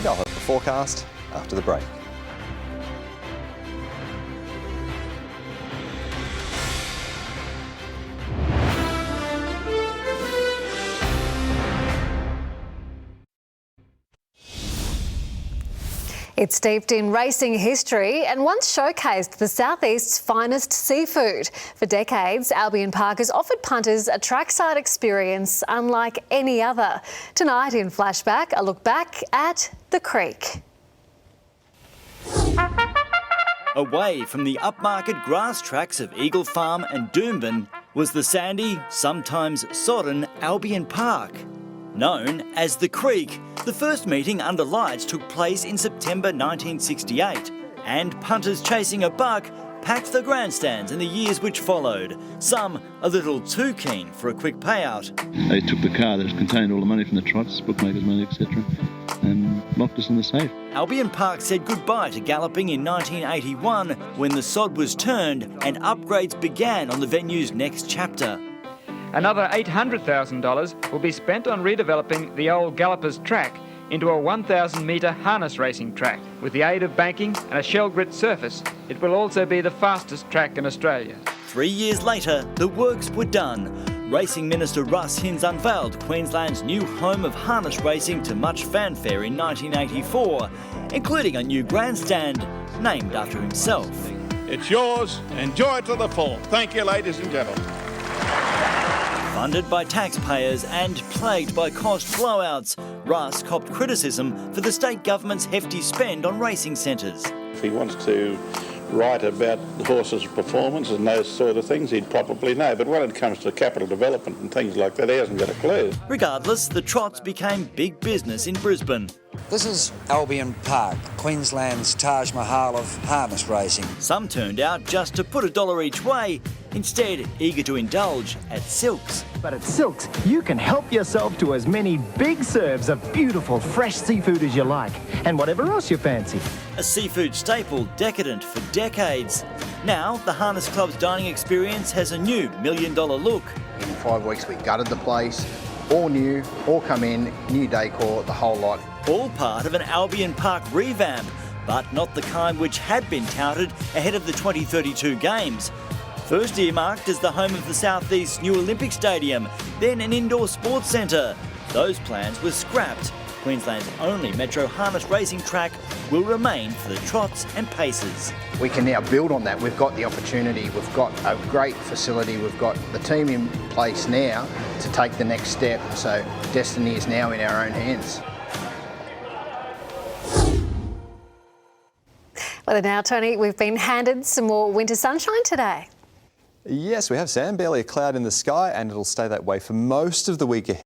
I'll have the forecast after the break. It's steeped in racing history and once showcased the Southeast's finest seafood. For decades, Albion Park has offered punters a trackside experience unlike any other. Tonight in Flashback, a look back at the creek. Away from the upmarket grass tracks of Eagle Farm and Doomben was the sandy, sometimes sodden Albion Park. Known as the Creek, the first meeting under lights took place in September 1968, and punters chasing a buck packed the grandstands in the years which followed, some a little too keen for a quick payout. They took the car that contained all the money from the trots, bookmakers' money, etc., and locked us in the safe. Albion Park said goodbye to galloping in 1981 when the sod was turned and upgrades began on the venue's next chapter. Another $800,000 will be spent on redeveloping the old Gallopers track into a 1,000-metre harness racing track. With the aid of banking and a shell grit surface, it will also be the fastest track in Australia. 3 years later, the works were done. Racing Minister Russ Hinds unveiled Queensland's new home of harness racing to much fanfare in 1984, including a new grandstand named after himself. It's yours. Enjoy it to the full. Thank you, ladies and gentlemen. Funded by taxpayers and plagued by cost blowouts, Russ copped criticism for the state government's hefty spend on racing centres. If he wants to write about the horses' performance and those sort of things, he'd probably know. But when it comes to capital development and things like that, he hasn't got a clue. Regardless, the trots became big business in Brisbane. This is Albion Park, Queensland's Taj Mahal of harness racing. Some turned out just to put $1 each way, instead eager to indulge at Silks. But at Silks, you can help yourself to as many big serves of beautiful fresh seafood as you like, and whatever else you fancy. A seafood staple decadent for decades. Now, the Harness Club's dining experience has a new $1 million look. In 5 weeks, we gutted the place, all new, all come in, new decor, the whole lot. All part of an Albion Park revamp, but not the kind which had been touted ahead of the 2032 Games. First earmarked as the home of the Southeast's new Olympic Stadium, then an indoor sports centre. Those plans were scrapped. Queensland's only metro harness racing track will remain for the trots and paces. We can now build on that. We've got the opportunity, we've got a great facility, we've got the team in place now to take the next step. So destiny is now in our own hands. Well, now, Tony, we've been handed some more winter sunshine today. Yes, we have, Sam. Barely a cloud in the sky, and it'll stay that way for most of the week ahead.